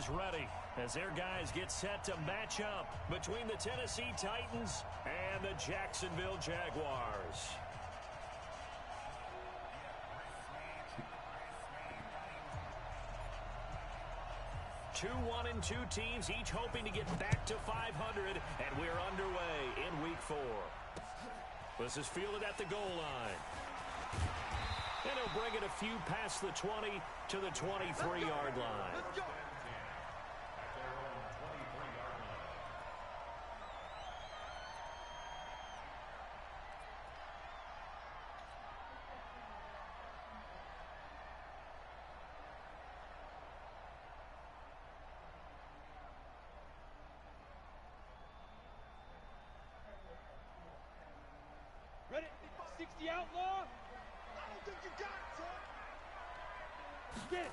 is ready as their guys get set to match up between the Tennessee Titans and the Jacksonville Jaguars. Two 1-2 teams, each hoping to get back to 500, and we're underway in Week 4. This is fielded at the goal line. And he'll bring it a few past the 20 to the 23-yard line. Let's go. Ready? 60 outlaw. I don't think you got it, son. Get it.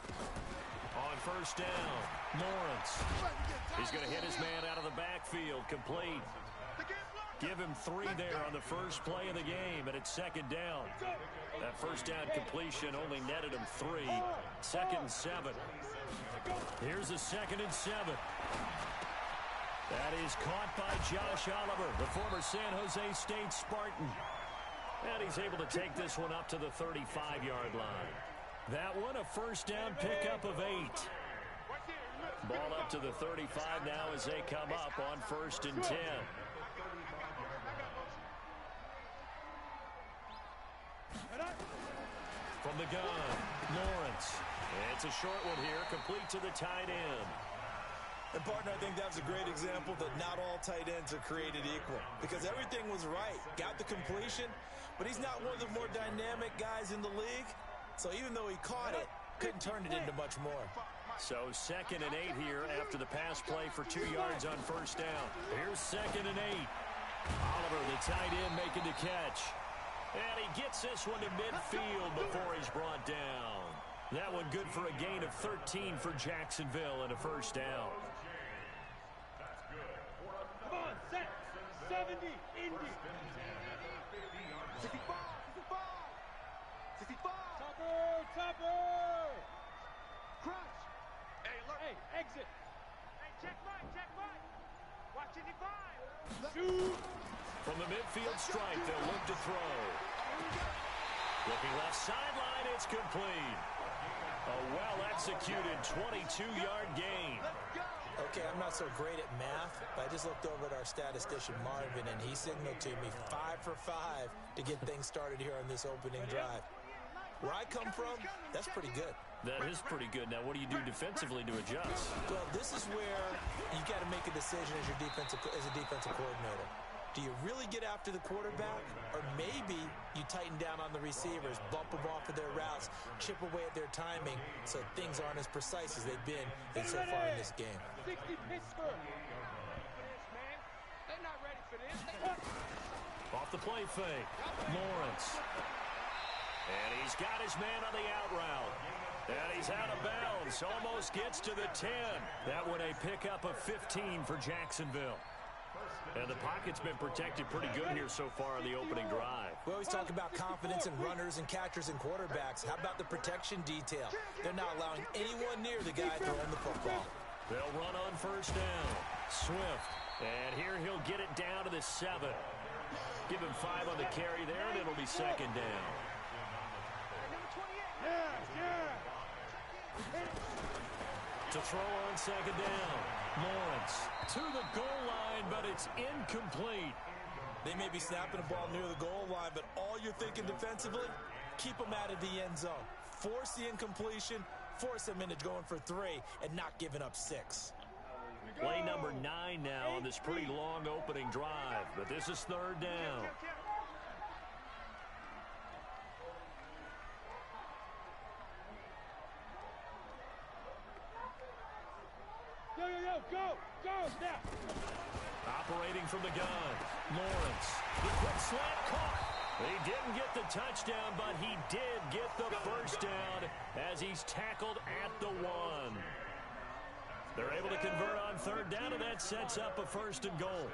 On first down, Lawrence. He's going to hit his man out of the backfield, complete. Give him 3 there on the first play of the game, and it's second down. That first down completion only netted him 3. Second and 7. Here's a 2nd and 7. That is caught by Josh Oliver, the former San Jose State Spartan. And he's able to take this one up to the 35-yard line. That one a first down pickup of 8. Ball up to the 35 now as they come up on 1st and 10. From the gun, Lawrence. It's a short one here, complete to the tight end. And, partner, I think that was a great example that not all tight ends are created equal. Because everything was right. Got the completion, but he's not one of the more dynamic guys in the league. So even though he caught it, couldn't turn it into much more. So 2nd and 8 here after the pass play for 2 yards on first down. Here's 2nd and 8. Oliver, the tight end, making the catch. And he gets this one to midfield before he's brought down. That one good for a gain of 13 for Jacksonville and a first down. Come on, set. 70, Indy. 65, 65. Topper. Crouch. Hey, look. Hey, exit. Hey, check right. Watch 85. Shoot. From the midfield stripe, they'll look to throw. Looking left sideline, it's complete. A well-executed 22-yard gain. Okay, I'm not so great at math, but I just looked over at our statistician, Marvin, and he signaled to me 5 for 5 to get things started here on this opening drive. Where I come from, that's pretty good. That is pretty good. Now, what do you do defensively to adjust? Well, this is where you got to make a decision as a defensive coordinator. Do you really get after the quarterback, or maybe you tighten down on the receivers, bump them off of their routes, chip away at their timing so things aren't as precise as they've been so far in this game? 60 Pittsburgh. They're not ready for this. Off the play fake, Lawrence. And he's got his man on the out route. And he's out of bounds, almost gets to the 10. That one a pickup of 15 for Jacksonville. And the pocket's been protected pretty good here so far on the opening drive. We always talk about confidence in runners and catchers and quarterbacks. How about the protection detail? They're not allowing anyone near the guy throwing the football. They'll run on first down. Swift. And here he'll get it down to the 7. Give him 5 on the carry there, and it'll be second down. To throw on second down. Lawrence to the goal line, but it's incomplete. They may be snapping the ball near the goal line, but all you're thinking defensively, keep them out of the end zone. Force the incompletion, force them into going for 3, and not giving up 6. Play number 9 now on this pretty long opening drive, but this is third down. Go, now. Operating from the gun, Lawrence. The quick slant caught. He didn't get the touchdown, but he did get the first down as he's tackled at the 1. They're able to convert on third down, and that sets up a 1st and goal.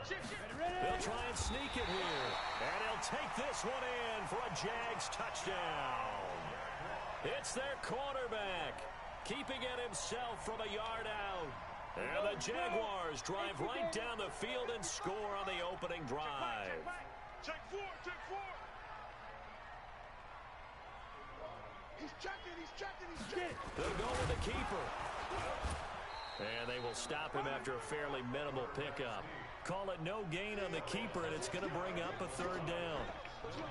They'll try and sneak it here, and he'll take this one in for a Jags touchdown. It's their quarterback, keeping it himself from a yard out. And the Jaguars drive right down the field and score on the opening drive. Check four, check four. He's checking, he's checking, he's checking. They'll go with the keeper. And they will stop him after a fairly minimal pickup. Call it no gain on the keeper, and it's going to bring up a third down.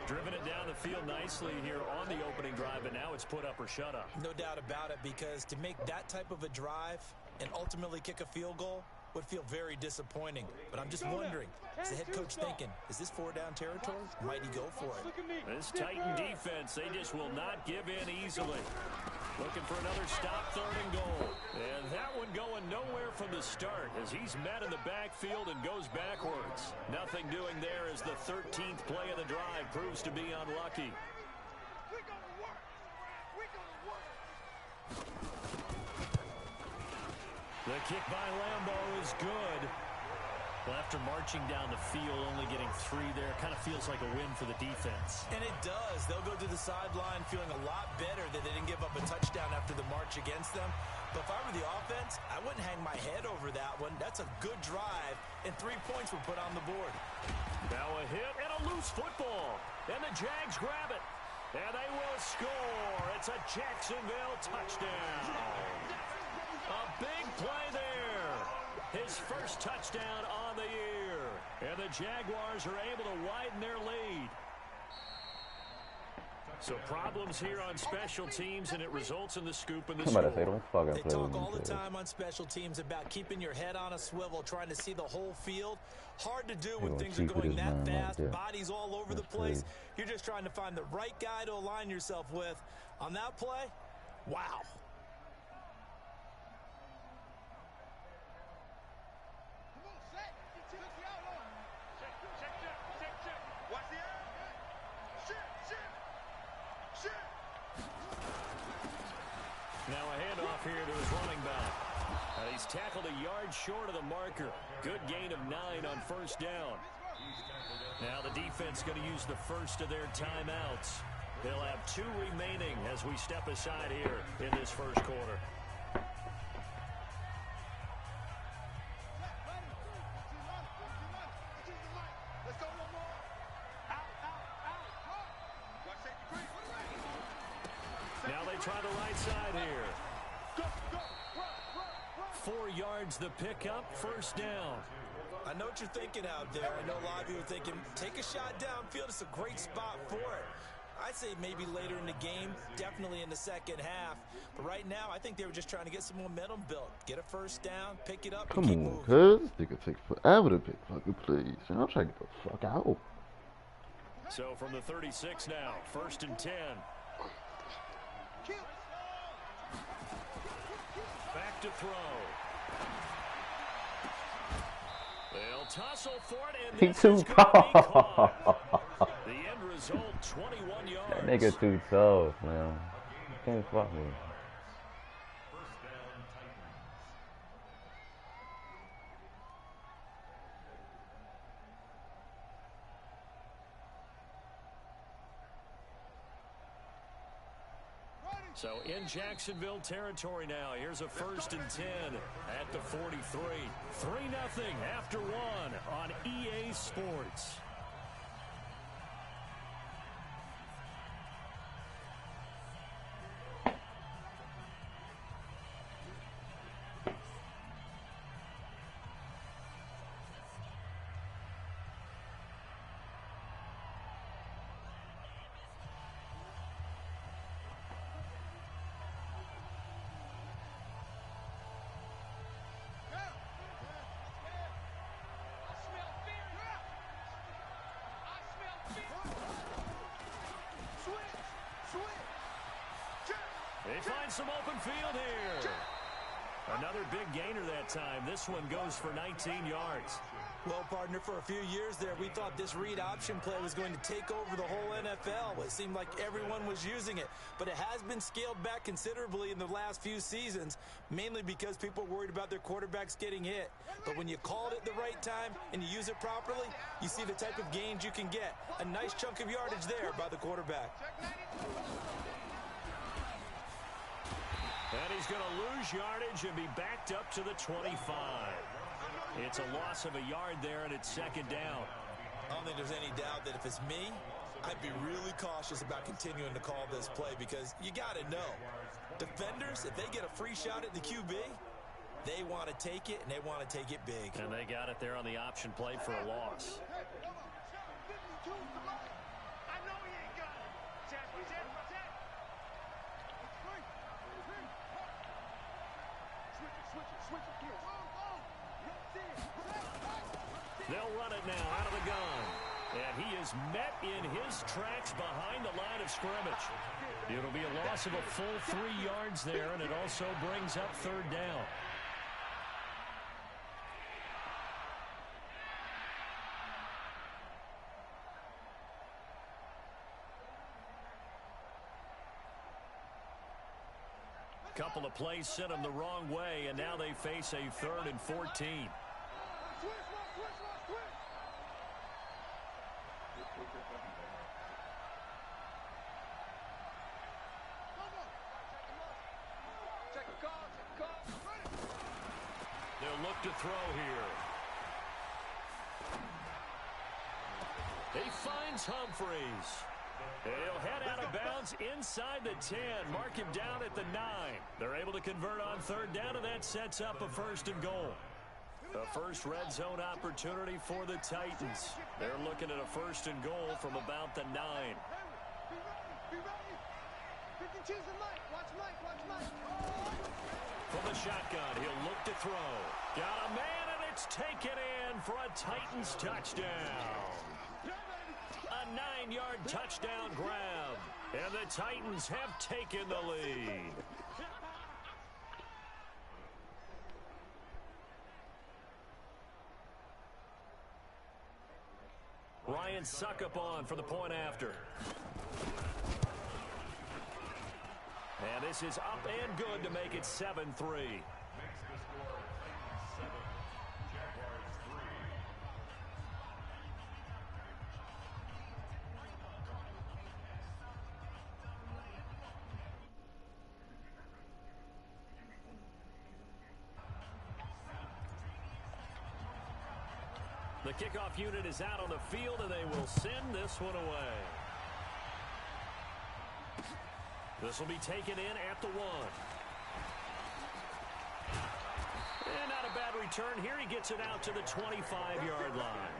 Driven it down the field nicely here on the opening drive, and now it's put up or shut up. No doubt about it, because to make that type of a drive and ultimately kick a field goal would feel very disappointing. But I'm just wondering, is the head coach thinking, is this 4-down territory? Might he go for it? This Titan defense, they just will not give in easily. Looking for another stop, third and goal. And that one going nowhere from the start as he's met in the backfield and goes backwards. Nothing doing there as the 13th play of the drive proves to be unlucky. We're gonna work. We're gonna work. The kick by Lambeau is good. Well, after marching down the field, only getting 3 there, kind of feels like a win for the defense. And it does. They'll go to the sideline feeling a lot better that they didn't give up a touchdown after the march against them. But if I were the offense, I wouldn't hang my head over that one. That's a good drive, and 3 points were put on the board. Now a hit and a loose football. And the Jags grab it. And they will score. It's a Jacksonville touchdown. A big play there. His first touchdown on the year. And the Jaguars are able to widen their lead. So problems here on special teams, and it results in the scoop in the score. They talk all the time on special teams about keeping your head on a swivel, trying to see the whole field. Hard to do when things are going that fast, bodies all over the place. You're just trying to find the right guy to align yourself with. On that play, wow. Now a handoff here to his running back. He's tackled a yard short of the marker. Good gain of 9 on first down. Now the defense going to use the first of their timeouts. They'll have 2 remaining as we step aside here in this first quarter. Now they try the right side here. 4 yards the pickup, first down. I know what you're thinking out there. I know a lot of you are thinking, take a shot downfield. It's a great spot for it. I'd say maybe later in the game, definitely in the second half. But right now, I think they were just trying to get some momentum built. Get a first down, pick it up, and keep moving. Come on, cuz. It could take forever to pick fucking plays. I'm trying to get the fuck out. So from the 36 now, first and 10. Back to throw. They'll tussle for it, and this is going to be caught. The end result, 21 yards. That nigga too tough, man. Can't fuck me. So in Jacksonville territory now. Here's a first and 10 at the 43. 3-0 after 1 on EA Sports. They find some open field here. Another big gainer that time. This one goes for 19 yards. Well, partner, for a few years there, we thought this read option play was going to take over the whole NFL. It seemed like everyone was using it, but it has been scaled back considerably in the last few seasons, mainly because people are worried about their quarterbacks getting hit. But when you call it at the right time and you use it properly, you see the type of gains you can get. A nice chunk of yardage there by the quarterback. And he's going to lose yardage and be backed up to the 25. It's a loss of a yard there, and it's second down. I don't think there's any doubt that if it's me, I'd be really cautious about continuing to call this play because you got to know. Defenders, if they get a free shot at the QB, they want to take it, and they want to take it big. And they got it there on the option play for a loss. I know he ain't got it. Check. Switch it here. They'll run it now out of the gun. And he is met in his tracks behind the line of scrimmage. It'll be a loss of a full 3 yards there, and it also brings up third down. Couple of plays sent them the wrong way, and now they face a 3rd and 14. They'll look to throw here. He finds Humphreys. He'll head out of bounds inside the 10. Mark him down at the 9. They're able to convert on third down, and that sets up a 1st and goal. The first red zone opportunity for the Titans. They're looking at a 1st and goal from about the 9. Be ready. 52's the Mike. Watch Mike. From the shotgun, he'll look to throw. Got a man, and it's taken in for a Titans touchdown. A 9-yard touchdown grab. And the Titans have taken the lead. Ryan Succop for the point after. And this is up and good to make it 7-3. The kickoff unit is out on the field, and they will send this one away. This will be taken in at the 1. And not a bad return here. He gets it out to the 25-yard line.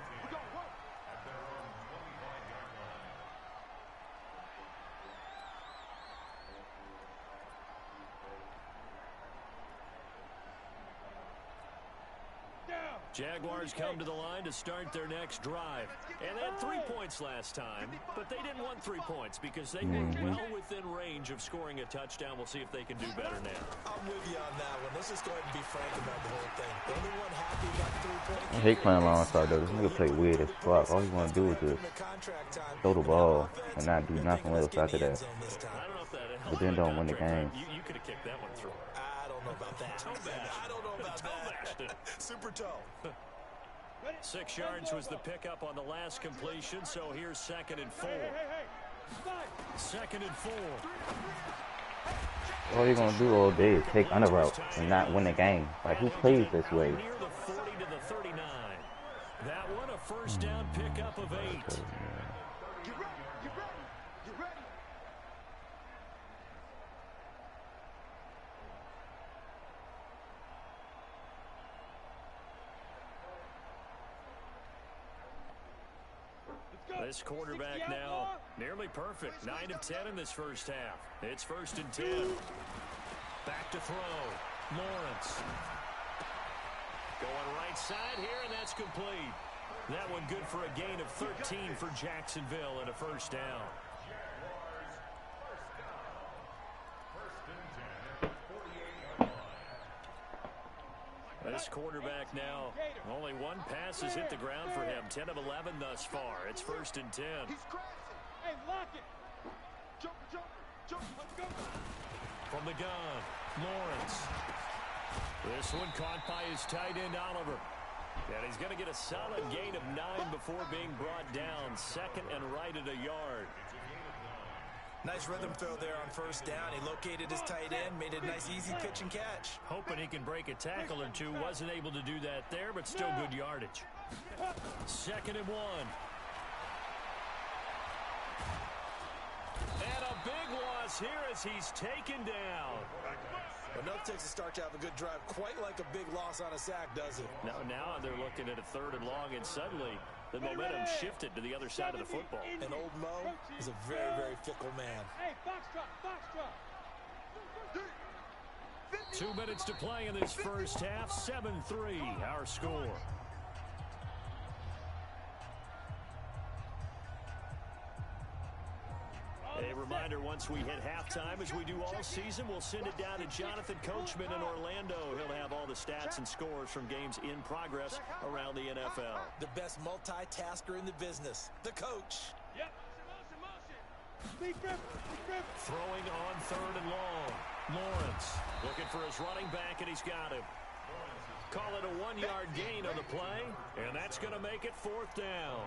Jaguars come to the line to start their next drive. And they had 3 points last time, but they didn't want 3 points because they were well within range of scoring a touchdown. We'll see if they can do better now. I'm with you on that one. Let's just go ahead and be frank about the whole thing. The only one happy about the 3-point. I hate playing Longshot though. This nigga play weird as fuck. All he want to do is just throw the ball and not do nothing else after that. I don't know if that helped. But then don't win the game. You could have kicked that one through. I don't know about that. I don't know about that. Super toe. 6 yards was the pickup on the last completion, so here's 2nd and 4. 2nd and 4. All you're going to do all day is take under route and not win the game. Like, who plays this way? Near the 40 to the 39. That one a 1st down pickup of 8. Get ready. This quarterback now nearly perfect. 9 of 10 in this first half. It's 1st and 10. Back to throw. Lawrence. Going right side here, and that's complete. That one good for a gain of 13 for Jacksonville and a 1st down. This quarterback now, only 1 pass has hit the ground for him. 10 of 11 thus far. It's 1st and 10. Hey, lock it. Jump, let's go. From the gun, Lawrence. This one caught by his tight end, Oliver. And he's going to get a solid gain of 9 before being brought down. 2nd and right at a yard. Nice rhythm throw there on first down. He located his tight end, made a nice easy pitch and catch. Hoping he can break a tackle or two. Wasn't able to do that there, but still good yardage. 2nd and 1. And a big loss here as he's taken down. Enough takes a start to have a good drive. Quite like a big loss on a sack, does it? Now they're looking at a 3rd and long, and suddenly the momentum shifted to the other side of the football. And old Mo is a very, very fickle man. Hey, box drop. 2 minutes to play in this first half. 7-3, our score. A reminder, once we hit halftime, as we do all season, we'll send it down to Jonathan Coachman in Orlando. He'll have all the stats and scores from games in progress around the NFL. The best multitasker in the business, the coach. Yep. Motion. Throwing on 3rd and long. Lawrence looking for his running back, and he's got him. Call it a 1-yard gain on the play, and that's going to make it 4th down.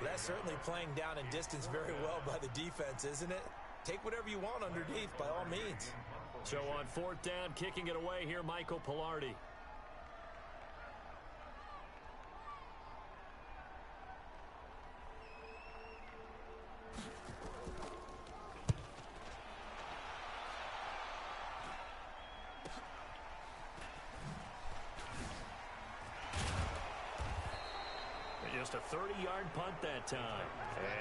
That's certainly playing down in distance very well by the defense, isn't it? Take whatever you want underneath, by all means. So on 4th down, kicking it away here, Michael Pilardi. Just a 30-yard punt that time.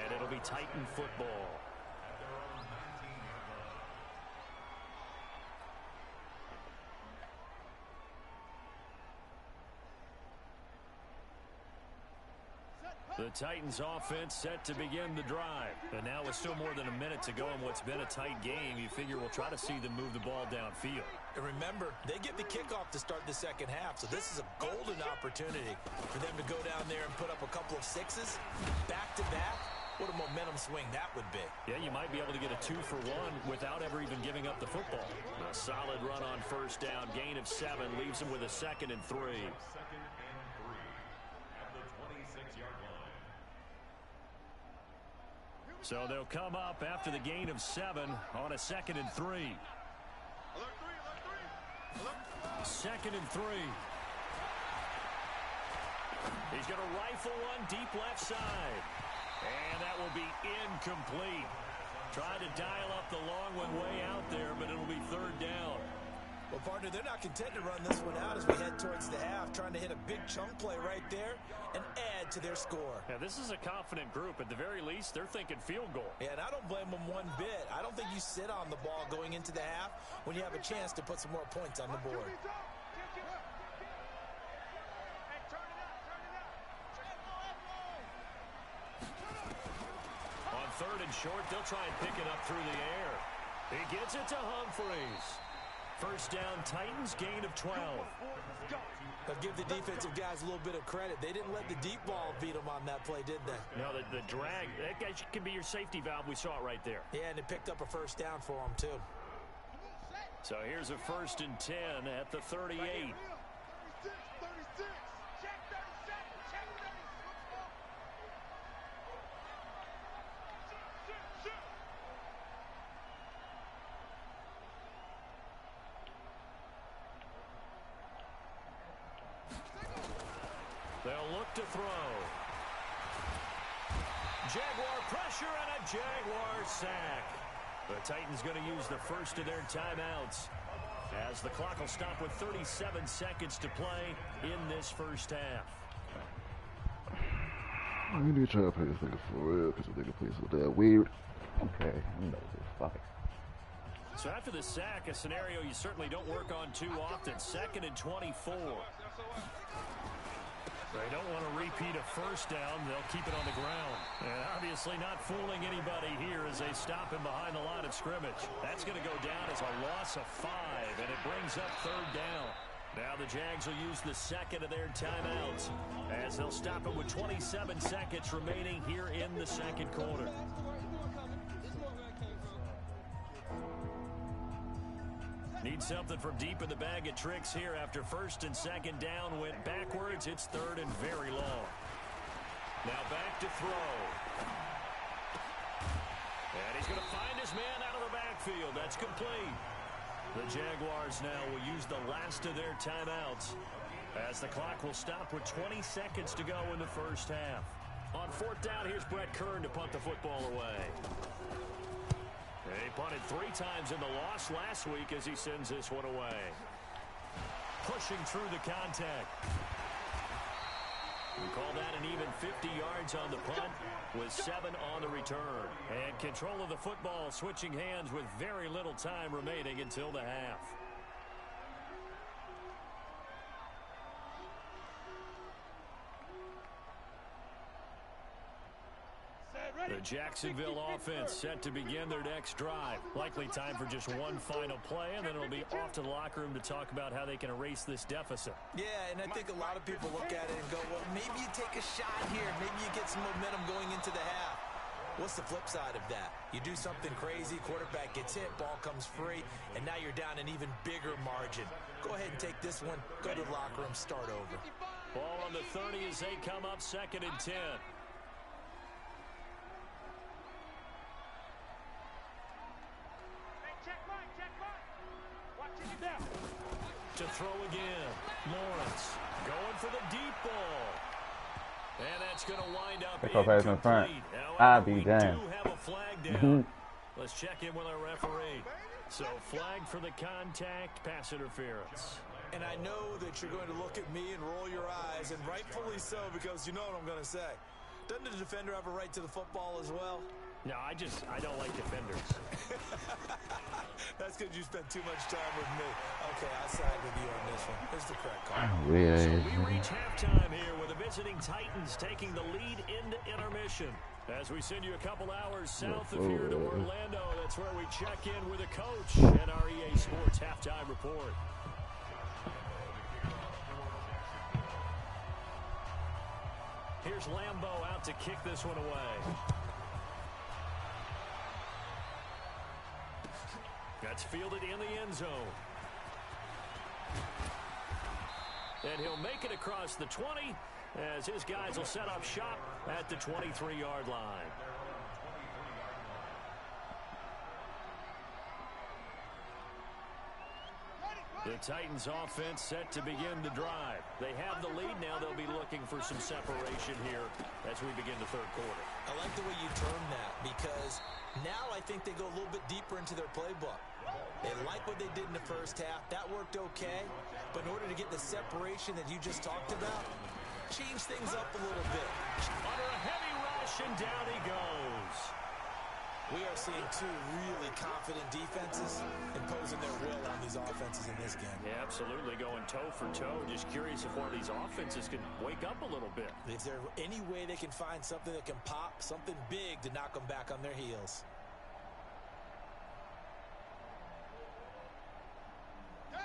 And it'll be Titan football. The Titans offense set to begin the drive. And now with still more than a minute to go in what's been a tight game, you figure we'll try to see them move the ball downfield. And remember, they get the kickoff to start the second half, so this is a golden opportunity for them to go down there and put up a couple of sixes back-to-back. What a momentum swing that would be. Yeah, you might be able to get a 2-for-1 without ever even giving up the football. A solid run on first down, gain of 7, leaves them with a 2nd and 3. So they'll come up after the gain of 7 on a 2nd and 3. 2nd and 3. He's going to rifle one deep left side. And that will be incomplete. Tried to dial up the long one way out there, but it'll be 3rd down. Well, partner, they're not content to run this one out as we head towards the half, trying to hit a big chunk play right there and add to their score. Yeah, this is a confident group. At the very least, they're thinking field goal. Yeah, and I don't blame them one bit. I don't think you sit on the ball going into the half when you have a chance to put some more points on the board. On 3rd and short, they'll try and pick it up through the air. He gets it to Humphreys. First down, Titans, gain of 12. I'll give the defensive guys a little bit of credit. They didn't let the deep ball beat them on that play, did they? No, the drag, that can be your safety valve. We saw it right there. Yeah, and it picked up a first down for them, too. So here's a 1st and 10 at the 38. 36. They'll look to throw. Jaguar pressure and a Jaguar sack. The Titans going to use the first of their timeouts as the clock will stop with 37 seconds to play in this first half. We need to try to play this nigga for real because the nigga plays so damn weird. Okay, I know this. Fuck it. So after the sack, a scenario you certainly don't work on too often. 2nd and 24. They don't want to repeat a first down. They'll keep it on the ground. And obviously not fooling anybody here as they stop him behind the line of scrimmage. That's going to go down as a loss of 5, and it brings up 3rd down. Now the Jags will use the second of their timeouts as they'll stop it with 27 seconds remaining here in the second quarter. Need something from deep in the bag of tricks here after 1st and 2nd down went backwards. It's 3rd and very long. Now back to throw. And he's going to find his man out of the backfield. That's complete. The Jaguars now will use the last of their timeouts as the clock will stop with 20 seconds to go in the first half. On fourth down, here's Brett Kern to punt the football away. He punted 3 times in the loss last week as he sends this one away. Pushing through the contact. We call that an even 50 yards on the punt with 7 on the return. And control of the football switching hands with very little time remaining until the half. The Jacksonville offense set to begin their next drive. Likely time for just one final play, and then it'll be off to the locker room to talk about how they can erase this deficit. Yeah, and I think a lot of people look at it and go, well, maybe you take a shot here. Maybe you get some momentum going into the half. What's the flip side of that? You do something crazy, quarterback gets hit, ball comes free, and now you're down an even bigger margin. Go ahead and take this one, go to the locker room, start over. Ball on the 30 as they come up 2nd and 10. To throw again. Lawrence going for the deep ball. And that's going to wind up incomplete. I'll be damned. We do have a flag down. Let's check in with our referee. So flag for the contact, pass interference. And I know that you're going to look at me and roll your eyes, and rightfully so, because you know what I'm going to say. Doesn't the defender have a right to the football as well? No, I don't like defenders. That's because you spent too much time with me. Okay, I'll side with you on this one. Here's the correct call. So we reach halftime here with the visiting Titans taking the lead into intermission. As we send you a couple hours south of here to Orlando, that's where we check in with a coach at our EA Sports Halftime Report. Here's Lambeau out to kick this one away. That's fielded in the end zone. And he'll make it across the 20 as his guys will set up shop at the 23-yard line. The Titans offense set to begin the drive. They have the lead now. They'll be looking for some separation here as we begin the third quarter. I like the way you term that because now I think they go a little bit deeper into their playbook. They like what they did in the first half. That worked okay. But in order to get the separation that you just talked about, change things up a little bit. Under a heavy rush, and down he goes. We are seeing 2 really confident defenses imposing their will on these offenses in this game. Yeah, absolutely, going toe for toe. Just curious if one of these offenses can wake up a little bit. Is there any way they can find something that can pop, something big to knock them back on their heels?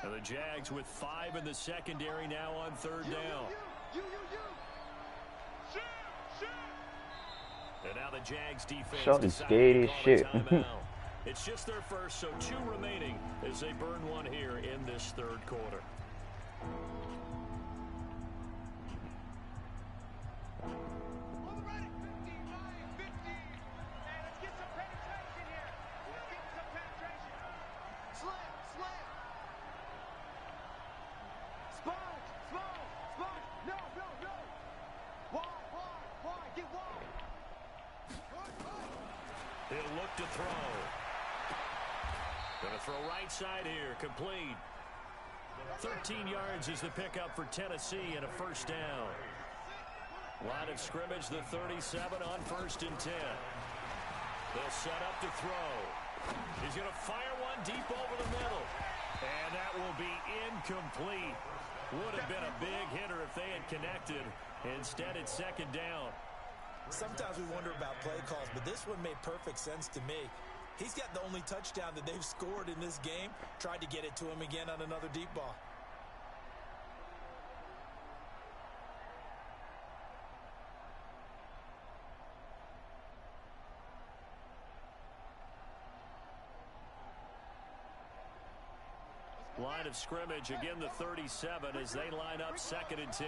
And the Jags with 5 in the secondary now on third down. And now the Jags defense scared as shit. It's just their first, so 2 remaining as they burn one here in this third quarter. He'll look to throw. Gonna throw right side here, complete. 13 yards is the pickup for Tennessee and a first down. Line of scrimmage, the 37 on 1st and 10. They'll set up to throw. He's gonna fire one deep over the middle. And that will be incomplete. Would have been a big hitter if they had connected. Instead, it's 2nd down. Sometimes we wonder about play calls, but this one made perfect sense to me. He's got the only touchdown that they've scored in this game. Tried to get it to him again on another deep ball. Line of scrimmage, again the 37 as they line up 2nd and 10.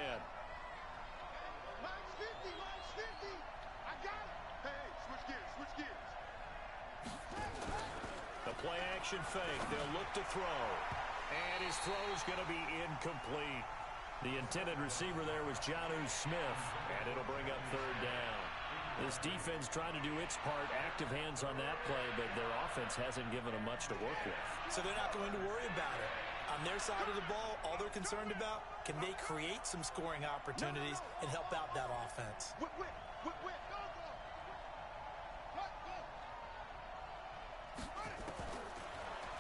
Mine's 50, mine's 50. I got it. Hey, switch gears, switch gears. play action fake. They'll look to throw. And his throw's going to be incomplete. The intended receiver there was Jonnu Smith, and it'll bring up third down. This defense trying to do its part, active hands on that play, but their offense hasn't given them much to work with. So they're not going to worry about it. On their side of the ball, all they're concerned about, can they create some scoring opportunities and help out that offense?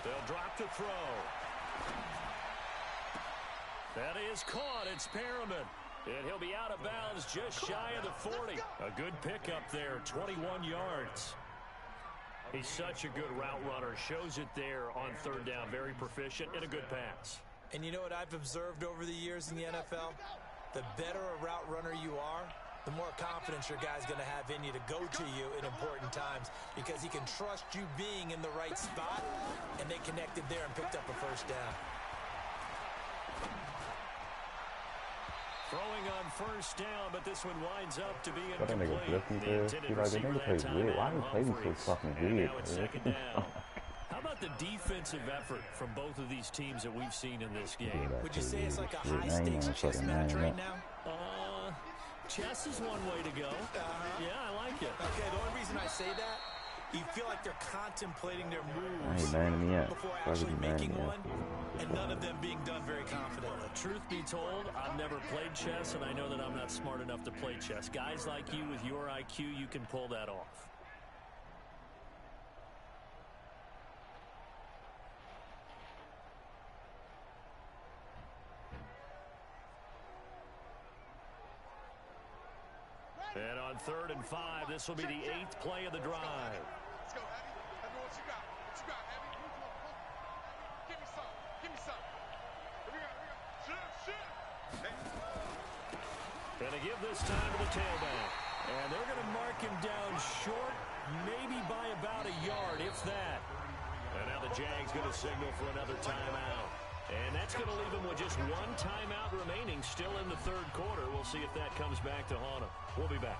They'll drop to throw. That is caught. It's Perriman. And he'll be out of bounds just shy of the 40. A good pickup there, 21 yards. He's such a good route runner. Shows it there on third down. Very proficient and a good pass. And you know what I've observed over the years in the NFL? The better a route runner you are, the more confidence your guy's going to have in you to go to you in important times because he can trust you being in the right spot, and they connected there and picked up a first down. Throwing on first down, but this one winds up to be What that nigga incomplete. Blissy there? He like, the nigga plays weird. Why do he play so fucking weird? Now it's second down. How about the defensive effort from both of these teams that we've seen in this game? Would you say it's like a high-stakes chess match right now? Chess is one way to go. Yeah, I like it. Okay, the only reason I say that, you feel like they're contemplating their moves before actually making one, and none of them being done very confidently. Truth be told, I've never played chess, and I know that I'm not smart enough to play chess. Guys like you with your IQ, you can pull that off. And on 3rd and 5, this will be the 8th play of the drive. Let's go, Abby. Abby, what you got? What you got, Abby? Give me some. Give me some. Here we go. Shoot. Gonna give this time to the tailback. And they're going to mark him down short, maybe by about a yard, if that. And now the Jags going to signal for another timeout. And that's going to leave them with just one timeout remaining still in the 3rd quarter. We'll see if that comes back to haunt them. We'll be back.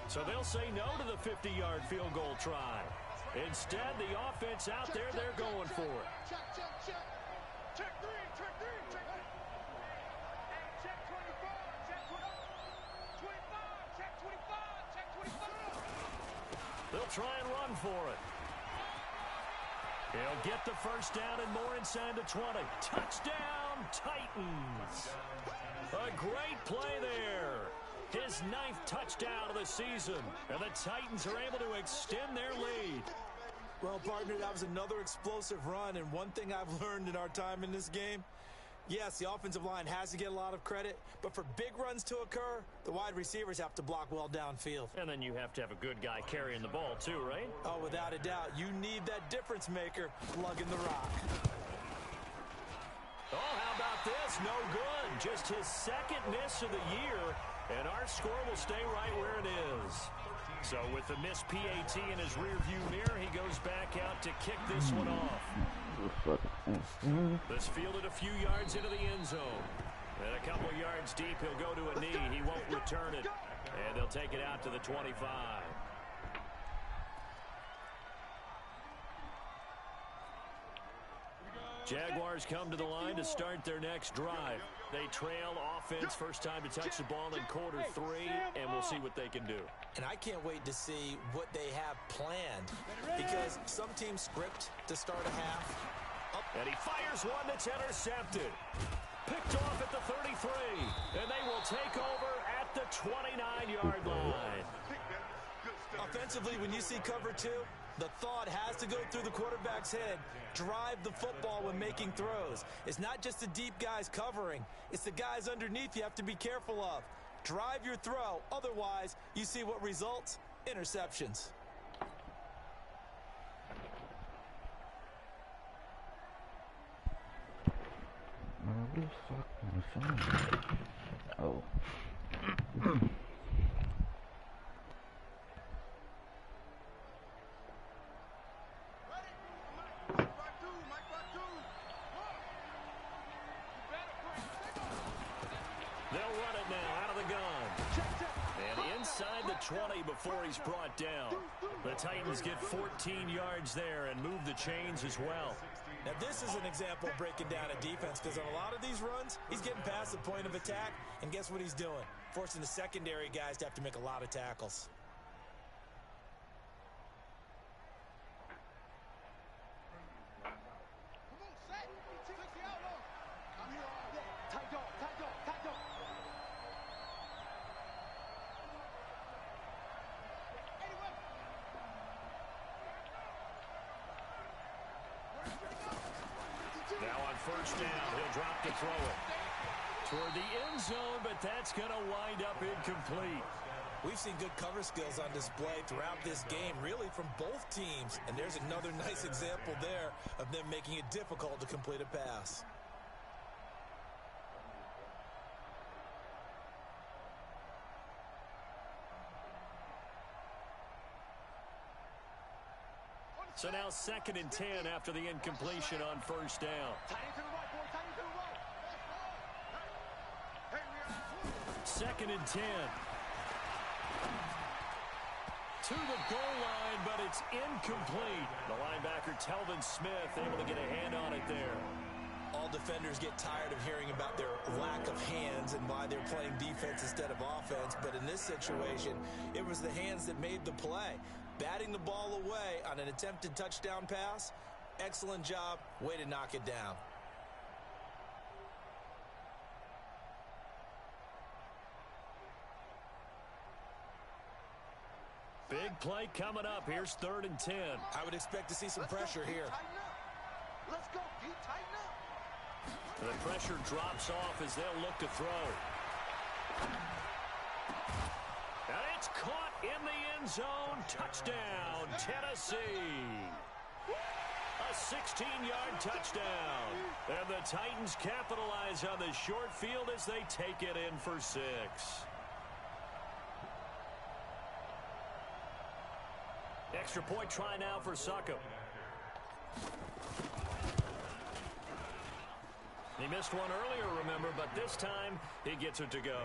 So they'll say no to the 50-yard field goal try. Instead, the offense out there, they're going for it. Check three. Check 25. Check 25. They'll try and run for it. He'll get the first down and more inside the 20. Touchdown, Titans. A great play there. His 9th touchdown of the season. And the Titans are able to extend their lead. Well, partner, that was another explosive run. And one thing I've learned in our time in this game, yes, the offensive line has to get a lot of credit, but for big runs to occur, the wide receivers have to block well downfield. And then you have to have a good guy carrying the ball too, right? Oh, without a doubt. You need that difference maker lugging the rock. Oh, how about this? No good. Just his 2nd miss of the year, and our score will stay right where it is. So with the missed PAT in his rearview mirror, he goes back out to kick this one off. This fielded a few yards into the end zone. And a couple of yards deep, he'll go to a knee. He won't return it. And they'll take it out to the 25. Jaguars come to the line to start their next drive. They trail offense, first time to touch the ball in quarter 3, and we'll see what they can do. And I can't wait to see what they have planned, because some teams script to start a half. And he fires one that's intercepted. Picked off at the 33, and they will take over at the 29-yard line. Offensively, when you see cover 2, the thought has to go through the quarterback's head. Drive the football when making throws. It's not just the deep guys covering. It's the guys underneath you have to be careful of. Drive your throw. Otherwise, you see what results? Interceptions. What the fuck am I saying? Oh. 20 before he's brought down. The Titans get 14 yards there and move the chains as well. Now, this is an example of breaking down a defense, because on a lot of these runs, he's getting past the point of attack, and guess what he's doing? Forcing the secondary guys to have to make a lot of tackles. Now on first down, he'll drop to throw it toward the end zone, but that's going to wind up incomplete. We've seen good cover skills on display throughout this game, really from both teams. And there's another nice example there of them making it difficult to complete a pass. So now 2nd and 10 after the incompletion on first down. Second and 10. To the goal line, but it's incomplete. The linebacker, Telvin Smith, able to get a hand on it there. All defenders get tired of hearing about their lack of hands and why they're playing defense instead of offense. But in this situation, it was the hands that made the play. Batting the ball away on an attempted touchdown pass. Excellent job. Way to knock it down. Big play coming up. Here's 3rd and 10. I would expect to see some pressure here. Let's go, Pete. Tighten up. The pressure drops off as they'll look to throw. And it's caught in the end zone. Touchdown, Tennessee. A 16-yard touchdown. And the Titans capitalize on the short field as they take it in for 6. Extra point try now for Succop. He missed one earlier, remember, but this time he gets it to go.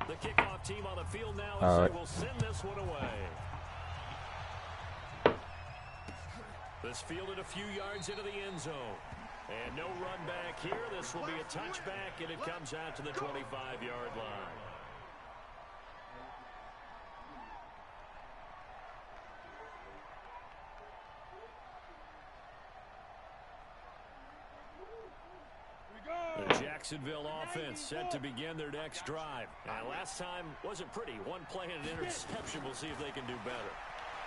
The kickoff team on the field now as they will send this one away. This fielded a few yards into the end zone. And no run back here. This will be a touchback, and it comes out to the 25-yard line. The Jacksonville offense set to begin their next drive. And last time wasn't pretty. One play and an interception. We'll see if they can do better.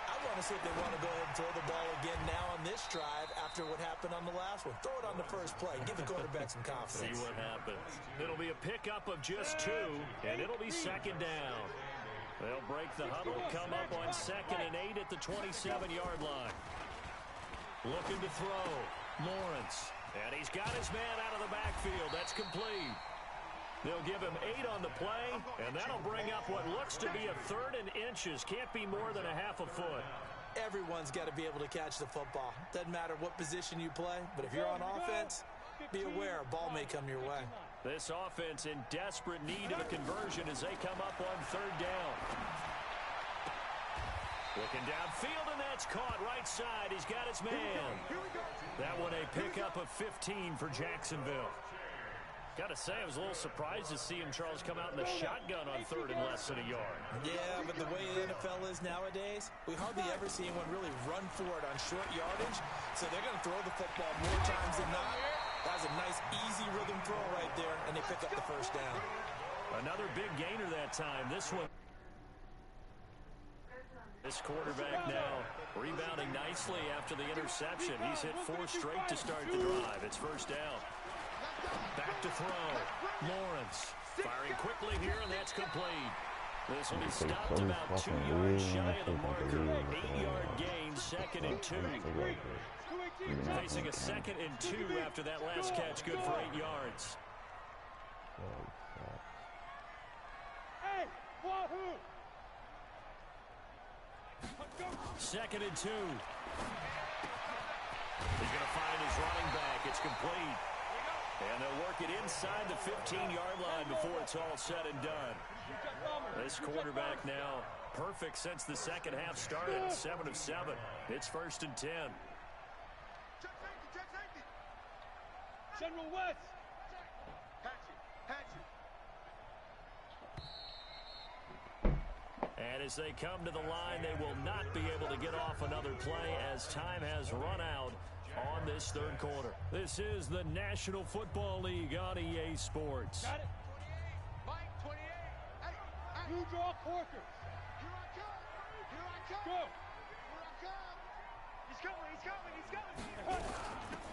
I want to see if they want to go ahead and throw the ball again now on this drive after what happened on the last one. Throw it on the first play. Give the quarterback some confidence. See what happens. It'll be a pickup of just 2, and it'll be 2nd down. They'll break the huddle, come up on 2nd and 8 at the 27-yard line. Looking to throw. Lawrence. And he's got his man out of the backfield. That's complete. They'll give him 8 on the play, and that'll bring up what looks to be a 3rd and inches. Can't be more than a half a foot. Everyone's got to be able to catch the football. Doesn't matter what position you play, but if you're on offense, be aware a ball may come your way. This offense in desperate need of a conversion as they come up on 3rd down. Looking downfield, and that's caught right side. He's got his man. That one a pickup of 15 for Jacksonville. Got to say, I was a little surprised to see him, Charles, come out in the shotgun on 3rd and less than a yard. Yeah, but the way the NFL is nowadays, we hardly ever see anyone really run for it on short yardage. So they're going to throw the football more times than not. That was a nice, easy rhythm throw right there, and they pick up the first down. Another big gainer that time. This one. This quarterback now rebounding nicely after the interception. He's hit 4 straight to start the drive. It's first down. Back to throw. Lawrence firing quickly here, and that's complete. This will be stopped about 2 yards shy of the marker. 8-yard gain, second and 2. Facing a second and 2 after that last catch, good for 8 yards. Hey, Wahoo! Second and 2. He's going to find his running back. It's complete. And they'll work it inside the 15-yard line before it's all said and done. This quarterback now perfect since the second half started. 7 of 7. It's 1st and 10. General West. And as they come to the line, they will not be able to get off another play as time has run out on this third quarter. This is the National Football League on EA Sports. Got it. Mike, 28. Hey, you draw quarters. Here I come. Here I come. Go. Here I come. He's coming. He's coming. He's coming.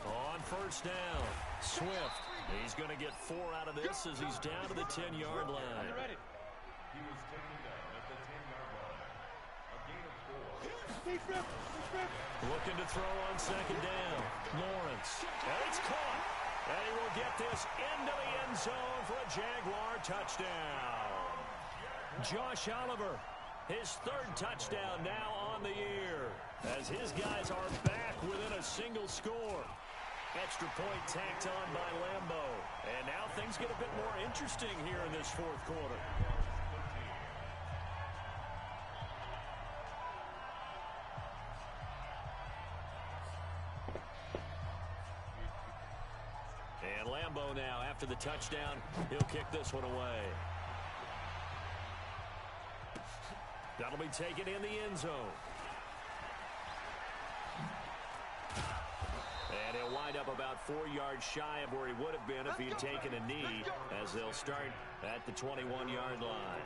On first down, Swift. He's going to get 4 out of this as he's down to the 10-yard line. Ready. He was taken down at the 10-yard line. A gain of 4. Deep rip. Looking to throw on second down. Lawrence. And it's caught. And he will get this into the end zone for a Jaguar touchdown. Josh Oliver, his 3rd touchdown now on the year, as his guys are back within a single score. Extra point tacked on by Lambo. And now things get a bit more interesting here in this 4th quarter. And Lambo now, after the touchdown, he'll kick this one away. That'll be taken in the end zone. And he'll wind up about 4 yards shy of where he would have been if he had taken a knee, as they'll start at the 21-yard line.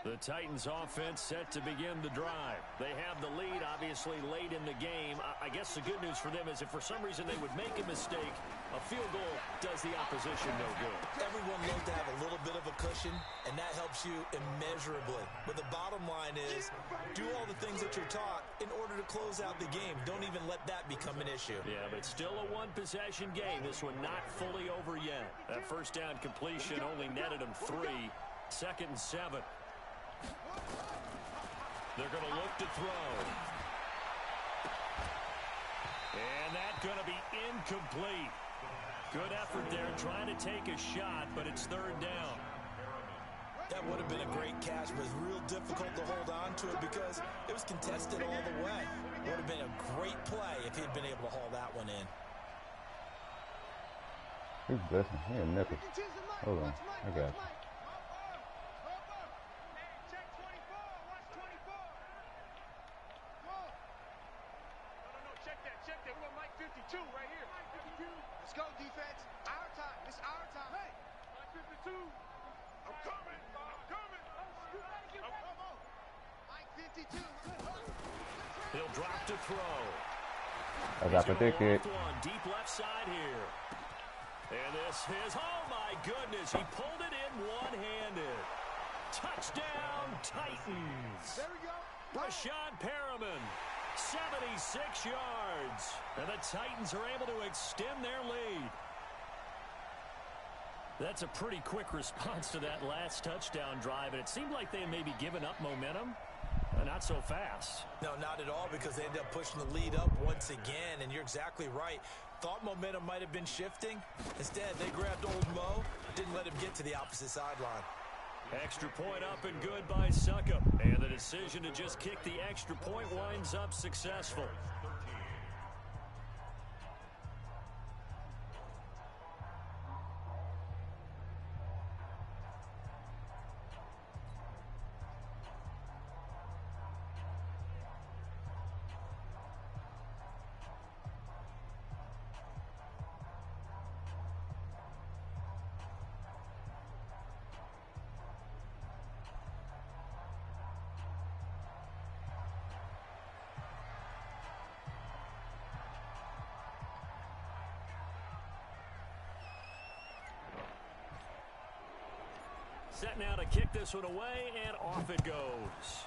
The Titans offense set to begin the drive. They have the lead, obviously, late in the game. I guess the good news for them is if for some reason they would make a mistake, a field goal does the opposition no good. Everyone loves to have a little bit of a cushion, and that helps you immeasurably. But the bottom line is, do all the things that you're taught in order to close out the game. Don't even let that become an issue. Yeah, but it's still a one-possession game. This one not fully over yet. That first down completion only netted them 3. 2nd and 7. They're going to look to throw. And that's going to be incomplete. Good effort there trying to take a shot, but it's 3rd down. That would have been a great catch, but it's real difficult to hold on to it because it was contested all the way. It would have been a great play if he'd been able to haul that one in. He's blessing. He ain't nothing. Hold on. I got you. Right here. Let's go, defense. Our time. It's our time. Hey, 52. I'm coming. Mike 52. He'll drop to throw. As I predicted. Deep left side here. And this is, oh my goodness, he pulled it in one-handed. Touchdown, Titans. There we go. Rashad Perriman. 76 yards. And the Titans are able to extend their lead. That's a pretty quick response to that last touchdown drive, and it seemed like they had maybe given up momentum. Not so fast. No, not at all, because they ended up pushing the lead up once again, and you're exactly right. Thought momentum might have been shifting. Instead, they grabbed old Mo, didn't let him get to the opposite sideline. Extra point up and good by Suckup. And the decision to just kick the extra point winds up successful. Set now to kick this one away, and off it goes.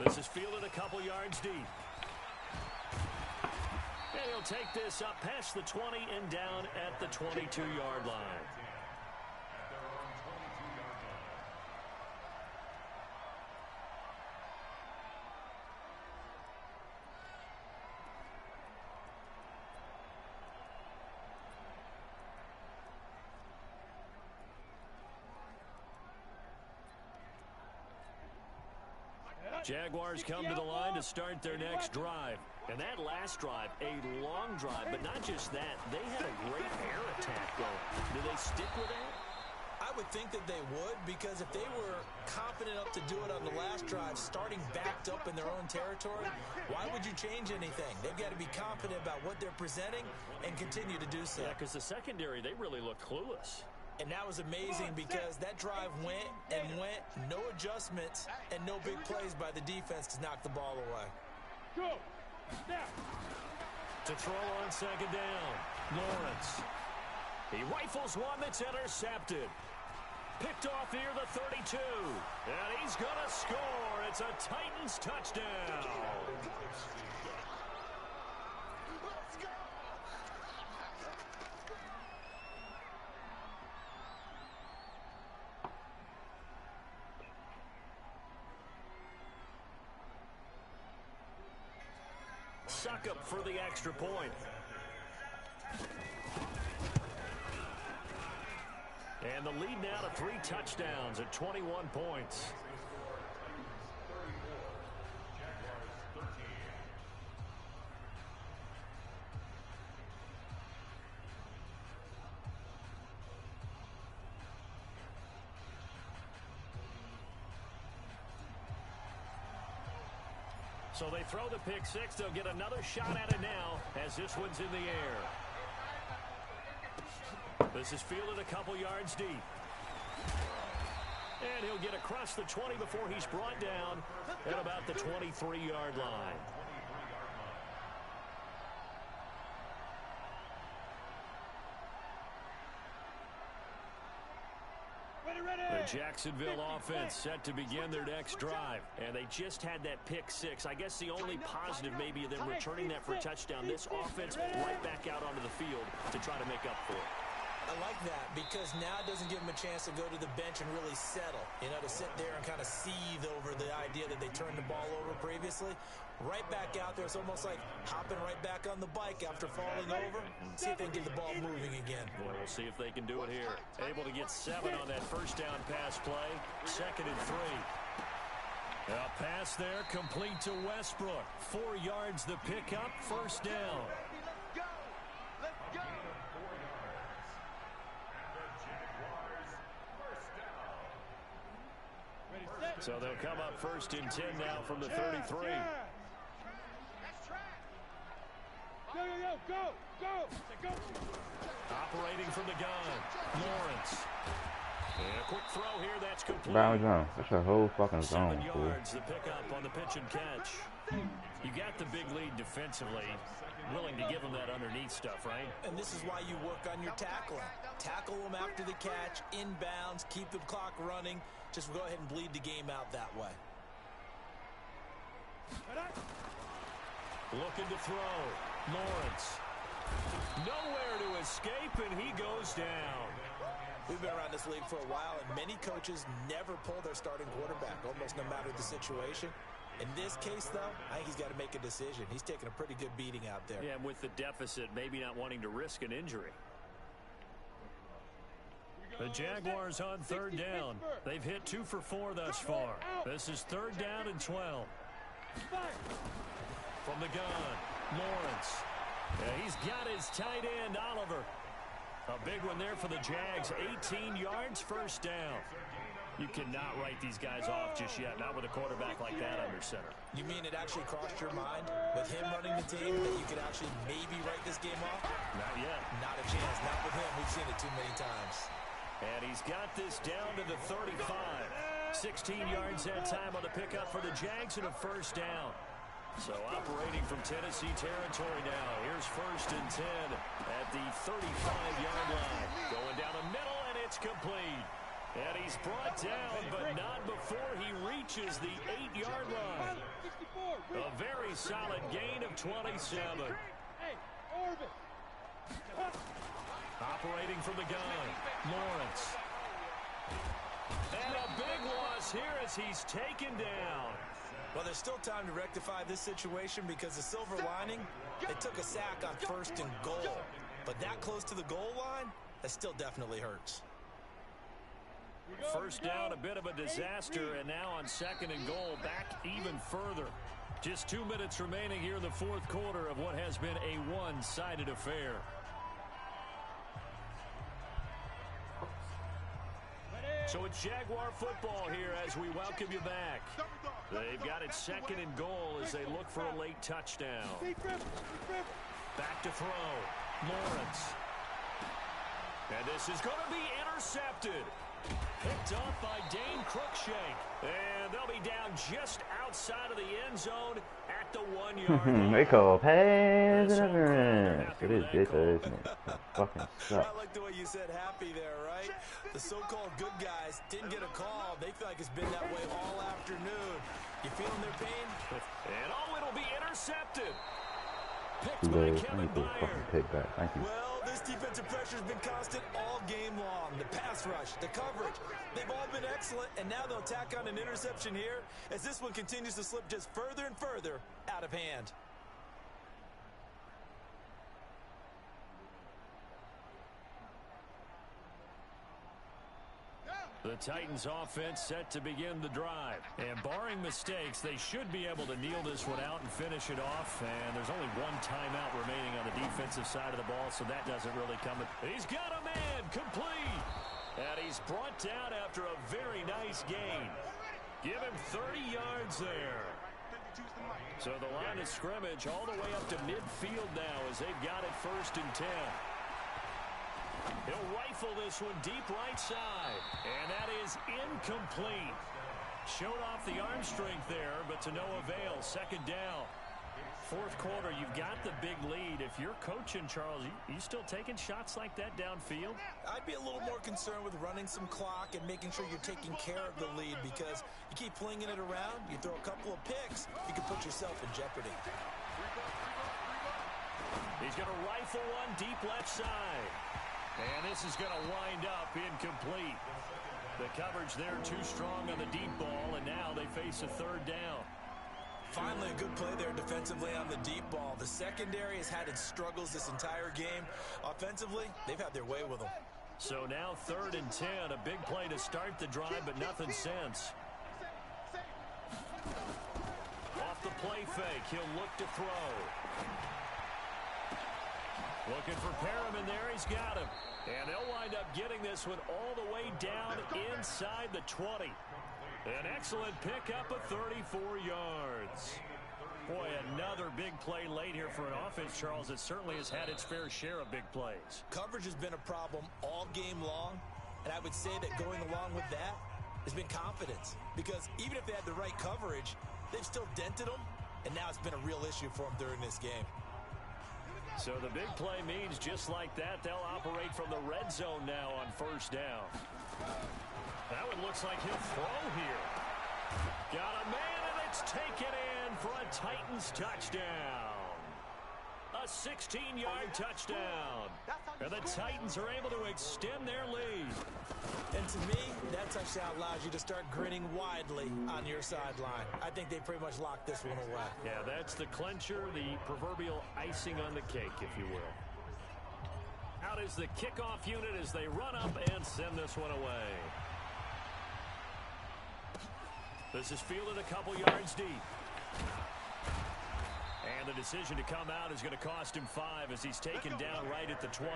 This is fielded a couple yards deep. And he'll take this up past the 20 and down at the 22-yard line. Jaguars come to the line to start their next drive. And that last drive, a long drive, but not just that. They had a great air attack going. Do they stick with that? I would think that they would, because if they were confident enough to do it on the last drive, starting backed up in their own territory, why would you change anything? They've got to be confident about what they're presenting and continue to do so. Yeah, because the secondary, they really looked clueless. And that was amazing because that drive went and went, no adjustments, and no big plays by the defense to knock the ball away. Go. Now. To throw on second down, Lawrence. He rifles one that's intercepted. Picked off near the 32. And he's going to score. It's a Titans touchdown. Suck up for the extra point. And the lead now to 3 touchdowns at 21 points. So they throw the pick six. They'll get another shot at it now as this one's in the air. This is fielded a couple yards deep. And he'll get across the 20 before he's brought down at about the 23-yard line. The Jacksonville offense set to begin their next drive. And they just had that pick six. I guess the only positive maybe of them returning that for a touchdown. This offense right back out onto the field to try to make up for it. I like that because now it doesn't give them a chance to go to the bench and really settle. You know, to sit there and kind of seethe over the idea that they turned the ball over previously. Right back out there. It's almost like hopping right back on the bike after falling over. See if they can get the ball moving again. Well, we'll see if they can do it here. Able to get 7 on that first down pass play. 2nd and 3. A pass there complete to Westbrook. 4 yards the pickup. First down. So they'll come up 1st and 10 now from the 33. Go. Operating from the gun, Lawrence. And a quick throw here, that's complete. Brown zone. That's a whole fucking zone, 7 yards, the pickup on the pitch and catch. You got the big lead defensively. Willing to give them that underneath stuff, right? And this is why you work on your tackling. Tackle them after the catch, inbounds, keep the clock running. Just go ahead and bleed the game out that way. Looking to throw. Lawrence. Nowhere to escape, and he goes down. We've been around this league for a while, and many coaches never pull their starting quarterback, almost no matter the situation. In this case, though, I think he's got to make a decision. He's taking a pretty good beating out there. Yeah, with the deficit, maybe not wanting to risk an injury. The Jaguars on 3rd down. They've hit 2 for 4 thus far. This is 3rd down and 12. From the gun, Lawrence. Yeah, he's got his tight end, Oliver. A big one there for the Jags. 18 yards, first down. You cannot write these guys off just yet, not with a quarterback like that under center. You mean it actually crossed your mind with him running the team that you could actually maybe write this game off? Not yet. Not a chance. Not with him. We've seen it too many times. And he's got this down to the 35. 16 yards that time on the pickup for the Jags and a first down. So operating from Tennessee territory now. Here's 1st and 10 at the 35-yard line. Going down the middle, and it's complete. And he's brought down, but not before he reaches the 8-yard line. A very solid gain of 27. Operating from the gun, Lawrence. And a big loss here as he's taken down. Well, there's still time to rectify this situation because the silver lining, they took a sack on 1st and goal. But that close to the goal line, that still definitely hurts. First down, a bit of a disaster, and now on 2nd and goal, back even further. Just 2 minutes remaining here in the 4th quarter of what has been a one-sided affair. So it's Jaguar football here as we welcome you back. They've got it 2nd and goal as they look for a late touchdown. Back to throw. Lawrence. And this is going to be intercepted. Picked off by Dane Cruikshank. And they'll be down just outside of the end zone at the 1-yard line. They call pass interference. It is bitter, isn't it? It fucking sucks. I like the way you said happy there, right? The so-called good guys didn't get a call. They feel like it's been that way all afternoon. You feeling their pain? And it'll be intercepted. Too late. I need to fucking pick back. Thank you. Well, this defensive pressure has been constant all game long. The pass rush, the coverage, they've all been excellent, and now they'll tack on an interception here as this one continues to slip just further and further out of hand. The Titans offense set to begin the drive. And barring mistakes, they should be able to kneel this one out and finish it off. And there's only one timeout remaining on the defensive side of the ball, so that doesn't really come. He's got a man complete. And he's brought down after a very nice gain. Give him 30 yards there. So the line of scrimmage all the way up to midfield now as they've got it 1st and 10. He'll rifle this one deep right side. And that is incomplete. Showed off the arm strength there, but to no avail. 2nd down. 4th quarter, you've got the big lead. If you're coaching, Charles, you still taking shots like that downfield? I'd be a little more concerned with running some clock and making sure you're taking care of the lead because you keep flinging it around, you throw a couple of picks, you can put yourself in jeopardy. He's going to rifle one deep left side. And this is going to wind up incomplete. The coverage there too strong on the deep ball, and now they face a 3rd down. Finally, a good play there defensively on the deep ball. The secondary has had its struggles this entire game. Offensively, they've had their way with them. So now 3rd and 10, a big play to start the drive, but nothing since. Off the play fake, he'll look to throw. Looking for Perriman there. He's got him. And they'll wind up getting this one all the way down inside the 20. An excellent pickup of 34 yards. Boy, another big play late here for an offense, Charles, that certainly has had its fair share of big plays. Coverage has been a problem all game long, and I would say that going along with that has been confidence. Because even if they had the right coverage, they've still dented them, and now it's been a real issue for them during this game. So the big play means just like that, they'll operate from the red zone now on 1st down. That one looks like he'll throw here. Got a man, and it's taken in for a Titans touchdown. A 16-yard touchdown. And the Titans are able to extend their lead. And to me, that touchdown allows you to start grinning widely on your sideline. I think they pretty much locked this one away. Yeah, that's the clincher, the proverbial icing on the cake, if you will. Out is the kickoff unit as they run up and send this one away. This is fielded a couple yards deep. And the decision to come out is going to cost him 5 as he's taken down right at the 20.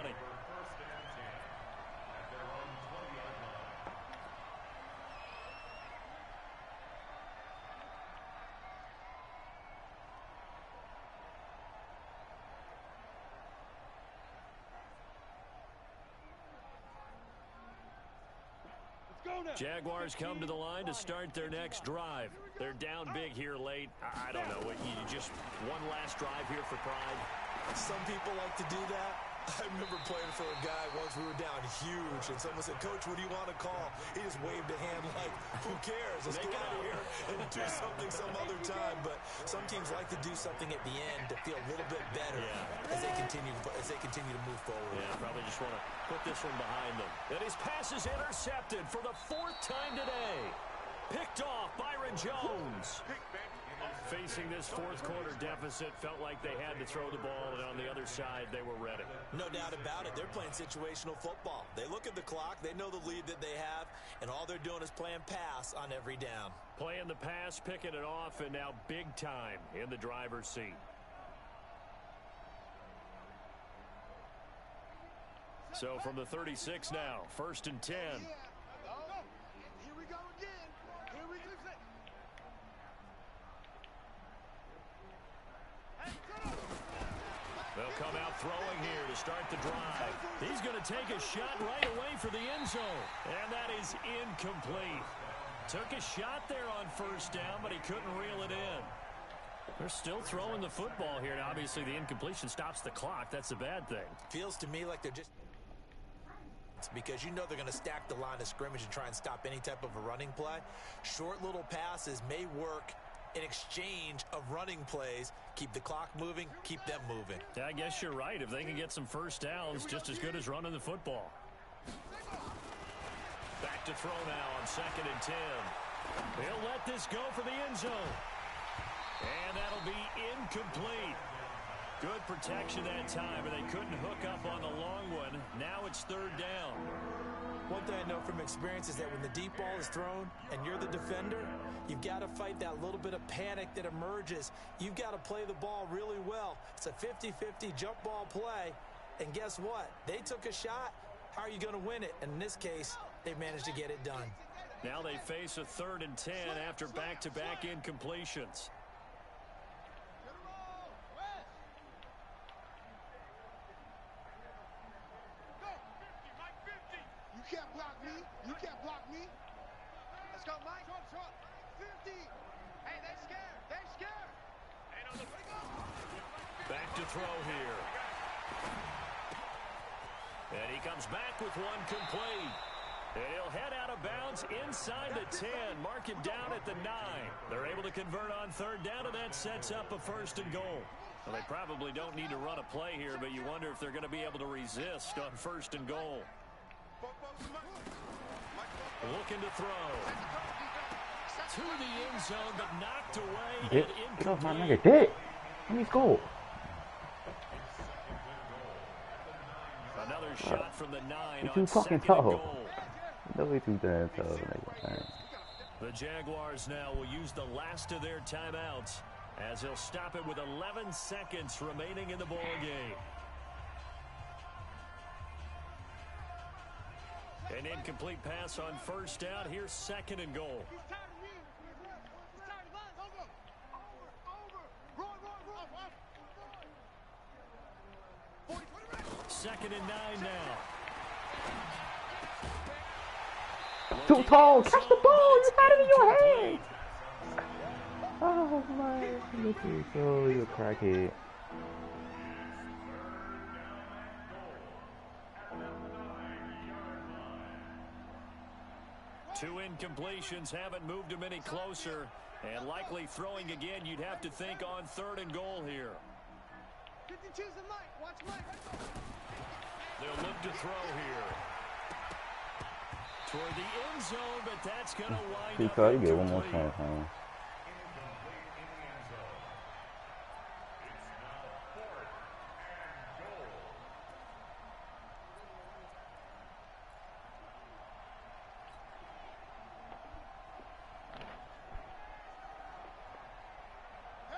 Let's go Jaguars come to the line to start their next drive. They're down big here late. I don't know. You just one last drive here for pride? Some people like to do that. I remember playing for a guy once. We were down huge, and someone said, "Coach, what do you want to call?" He just waved a hand like, "Who cares? Let's get out of here and do something some other time." But some teams like to do something at the end to feel a little bit better as they continue to move forward. Yeah, probably just want to put this one behind them. And his pass is intercepted for the 4th time today. Picked off Byron Jones. Facing this 4th quarter deficit, felt like they had to throw the ball, and on the other side, they were ready. No doubt about it. They're playing situational football. They look at the clock. They know the lead that they have, and all they're doing is playing pass on every down. Playing the pass, picking it off, and now big time in the driver's seat. So from the 36 now, 1st and 10. Here we go again. Here we go. They'll come out throwing here to start the drive. He's going to take a shot right away for the end zone. And that is incomplete. Took a shot there on 1st down, but he couldn't reel it in. They're still throwing the football here. Now, obviously, the incompletion stops the clock. That's a bad thing. Feels to me like they're just... because you know they're going to stack the line of scrimmage and try and stop any type of a running play. Short little passes may work in exchange of running plays. Keep the clock moving, keep them moving. Yeah, I guess you're right. If they can get some 1st downs, just as good as running the football. Back to throw now on 2nd and 10. He'll let this go for the end zone. And that'll be incomplete. Good protection that time, and they couldn't hook up on the long one. Now it's 3rd down. One thing I know from experience is that when the deep ball is thrown and you're the defender, you've got to fight that little bit of panic that emerges. You've got to play the ball really well. It's a 50-50 jump ball play, and guess what? They took a shot. How are you going to win it? And in this case, they managed to get it done. Now they face a 3rd and 10 after back-to-back incompletions. You can't block me. You can't block me. Let's go, Mike. Short. 50. Hey, they're scared. They're scared. Back to throw here. And he comes back with one complete. And he'll head out of bounds inside the 10. Mark him down at the 9. They're able to convert on 3rd down, and that sets up a 1st and goal. Well, they probably don't need to run a play here, but you wonder if they're going to be able to resist on 1st and goal. Looking to throw. To the end zone, but knocked away. Get off my nigga, Dick. Let me score. Another shot from the 9 You're on too fucking 2nd and tall. goal. Don't be too damn tall, nigga. The Jaguars now will use the last of their timeouts as he'll stop it with 11 seconds remaining in the ball game. An incomplete pass on 1st down. Here's 2nd and goal. 2nd and 9 now. Too tall. Catch the ball. You had it in your hand. Oh my. Look at you. Oh, you're a crackhead. Two incompletions haven't moved him any closer. And likely throwing again, you'd have to think on 3rd and goal here. 52's the Mike. Watch Mike. They'll look to throw here. Toward the end zone, but that's going to wind He up thought he'd get one more incomplete. chance, man.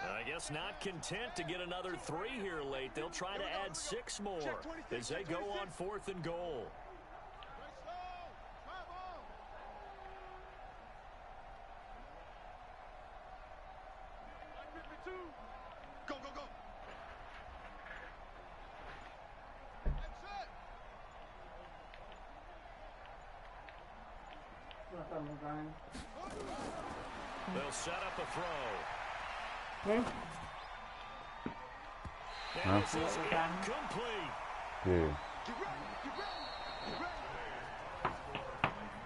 I guess not content to get another 3 here late. They'll try to add 6 more as they go on 4th and goal. Go, go, go. They'll set up a throw. Huh? And this is incomplete. Yeah.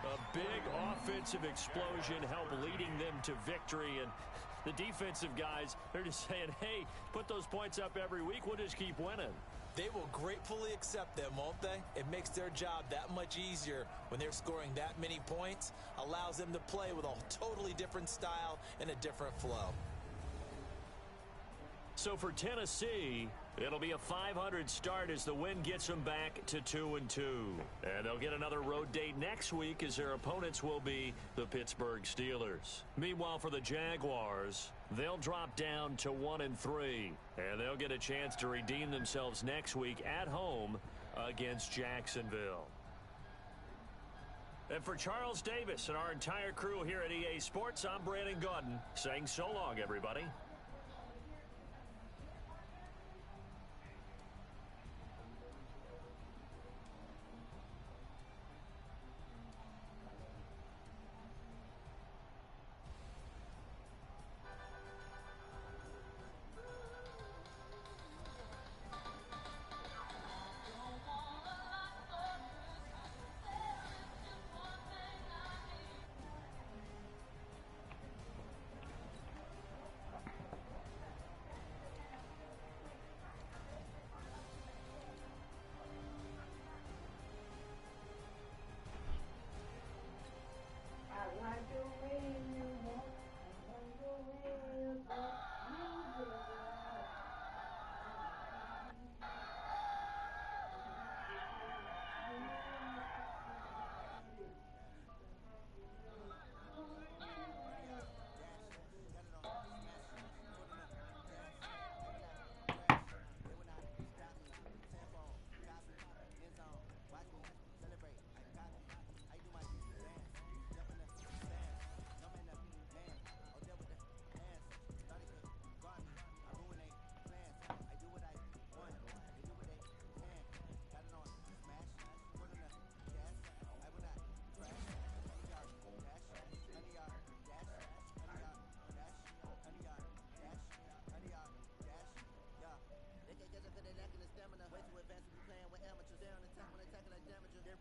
A big offensive explosion helped leading them to victory, and the defensive guys, they're just saying, hey, put those points up every week, we'll just keep winning. They will gratefully accept them, won't they? It makes their job that much easier when they're scoring that many points, allows them to play with a totally different style and a different flow. So for Tennessee, it'll be a 500 start as the win gets them back to 2-2. And they'll get another road date next week as their opponents will be the Pittsburgh Steelers. Meanwhile, for the Jaguars, they'll drop down to 1-3. And they'll get a chance to redeem themselves next week at home against Jacksonville. And for Charles Davis and our entire crew here at EA Sports, I'm Brandon Gaudin saying so long, everybody.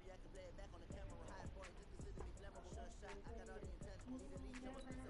React and play it back on the camera. High boy, just consider me flammable. Shot, I got all the intangibles. Need to leave some